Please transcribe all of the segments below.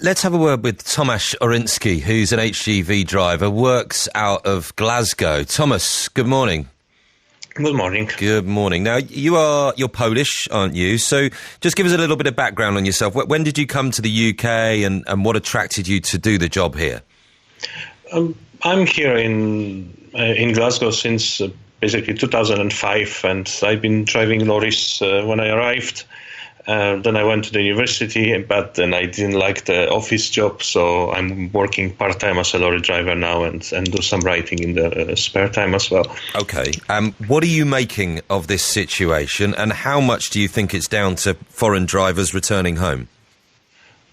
Let's have a word with Tomasz Oryński, who's an HGV driver, works out of Glasgow. Thomas, good morning. Good morning. Good morning. Now, you're Polish, aren't you? So just give us a little bit of background on yourself. When did you come to the UK and what attracted you to do the job here? I'm here in Glasgow since basically 2005, and I've been driving lorries when I arrived. Then I went to the university, but then I didn't like the office job, so I'm working part-time as a lorry driver now and do some writing in the spare time as well. Okay. What are you making of this situation, and how much do you think it's down to foreign drivers returning home?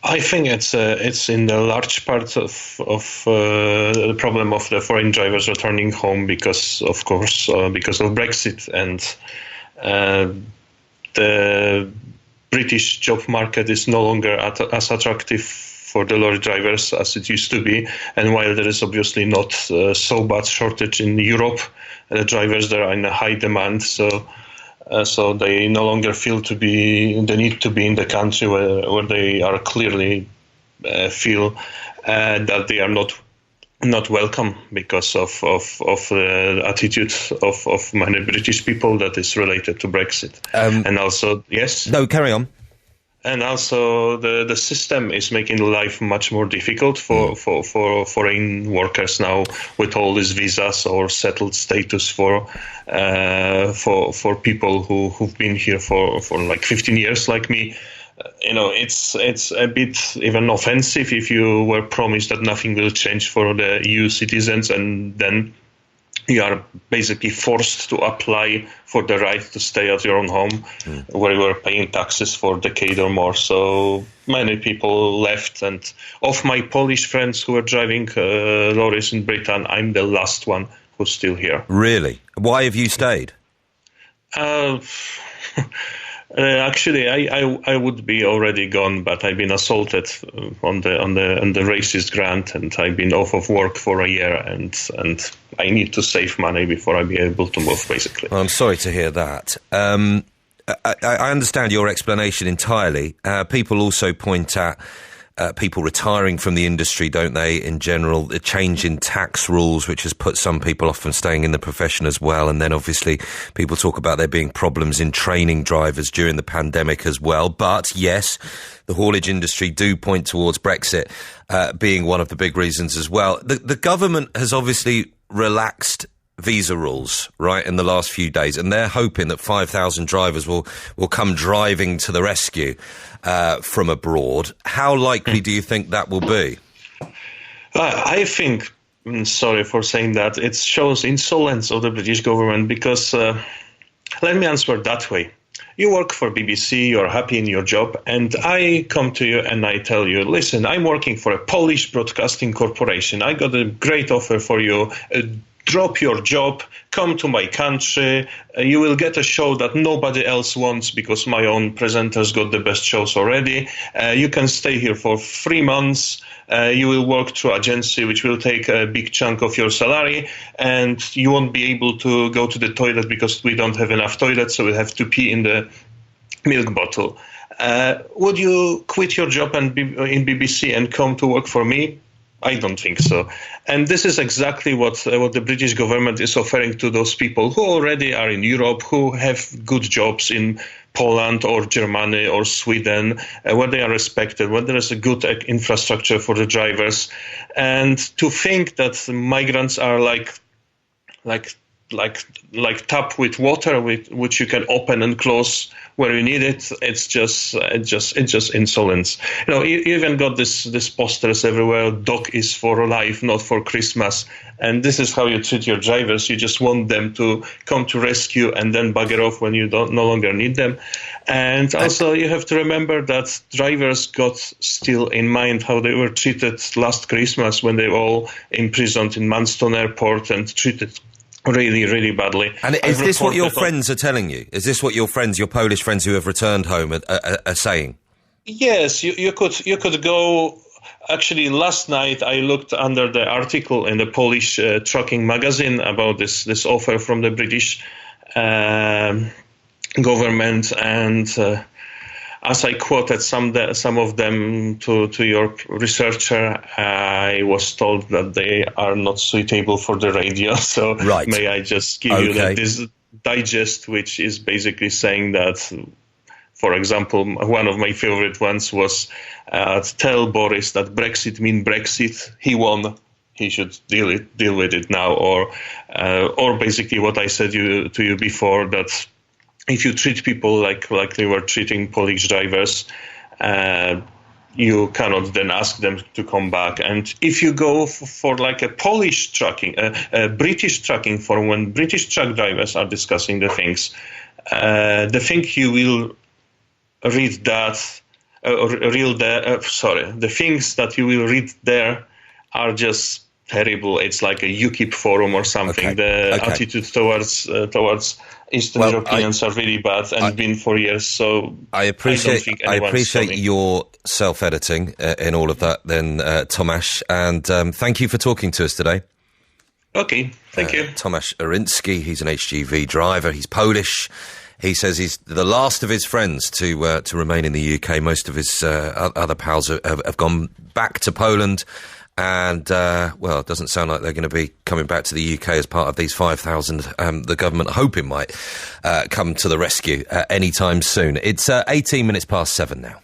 I think it's in the large part of the problem of the foreign drivers returning home because of Brexit and the British job market is no longer as attractive for the lorry drivers as it used to be. And while there is obviously not so bad shortage in Europe, the drivers there are in a high demand. So they no longer feel the need to be in the country where they are clearly feel that they are not welcome because of the attitude of many British people that is related to Brexit. And also, yes? No, carry on. And also the system is making life much more difficult for foreign workers now with all these visas or settled status for people who've been here for like 15 years like me. It's a bit even offensive if you were promised that nothing will change for the EU citizens and then you are basically forced to apply for the right to stay at your own home where you were paying taxes for a decade or more. So many people left, and of my Polish friends who were driving lorries in Britain, I'm the last one who's still here. Really? Why have you stayed? Actually, I would be already gone, but I've been assaulted on the racist grant, and I've been off of work for a year, and I need to save money before I be able to move, basically. Well, I'm sorry to hear that. I understand your explanation entirely. People also point at people retiring from the industry, don't they, in general, the change in tax rules, which has put some people off from staying in the profession as well. And then obviously people talk about there being problems in training drivers during the pandemic as well. But yes, the haulage industry do point towards Brexit being one of the big reasons as well. The government has obviously relaxed visa rules, right, in the last few days, and they're hoping that 5,000 drivers will come driving to the rescue from abroad. How likely do you think that will be? I think, sorry for saying that, it shows insolence of the British government because, let me answer that way. You work for BBC, you're happy in your job, and I come to you and I tell you, listen, I'm working for a Polish broadcasting corporation. I got a great offer for you. Drop your job, come to my country. You will get a show that nobody else wants because my own presenters got the best shows already. You can stay here for 3 months. You will work through agency, which will take a big chunk of your salary, and you won't be able to go to the toilet because we don't have enough toilets, so we have to pee in the milk bottle. Would you quit your job and be in BBC and come to work for me? I don't think so. And this is exactly what the British government is offering to those people who already are in Europe, who have good jobs in Poland or Germany or Sweden, where they are respected, where there is a good infrastructure for the drivers. And to think that migrants are like tap with water, which you can open and close where you need it. It's just insolence. You even got this posters everywhere. Dog is for life, not for Christmas. And this is how you treat your drivers. You just want them to come to rescue and then bugger off when you no longer need them. And also you have to remember that drivers got still in mind how they were treated last Christmas when they were all imprisoned in Manston Airport and treated really, really badly. And is this what your friends are telling you? Is this what your Polish friends who have returned home are saying? Yes, you could go. Actually, last night I looked under the article in the Polish trucking magazine about this offer from the British government, and as I quoted some of them to your researcher, I was told that they are not suitable for the radio. So right. May I just give you this digest, which is basically saying that, for example, one of my favorite ones was tell Boris that Brexit means Brexit. He won. He should deal with it now. Or basically what I said to you before, that if you treat people like they were treating Polish drivers, you cannot then ask them to come back. And if you go for like a Polish trucking, a British trucking forum, when British truck drivers are discussing the things, the thing you will read that, the things that you will read there are just terrible. It's like a UKIP forum or something. Okay. The attitude towards Eastern Europeans are really bad and been for years. So I appreciate your self-editing in all of that then, Tomasz, and thank you for talking to us today. Okay, thank you. Tomasz Oryński, he's an HGV driver. He's Polish. He says he's the last of his friends to remain in the UK. Most of his other pals have gone back to Poland. And, it doesn't sound like they're going to be coming back to the UK as part of these 5,000 the government hoping might come to the rescue anytime soon. It's 18 minutes past 7 now.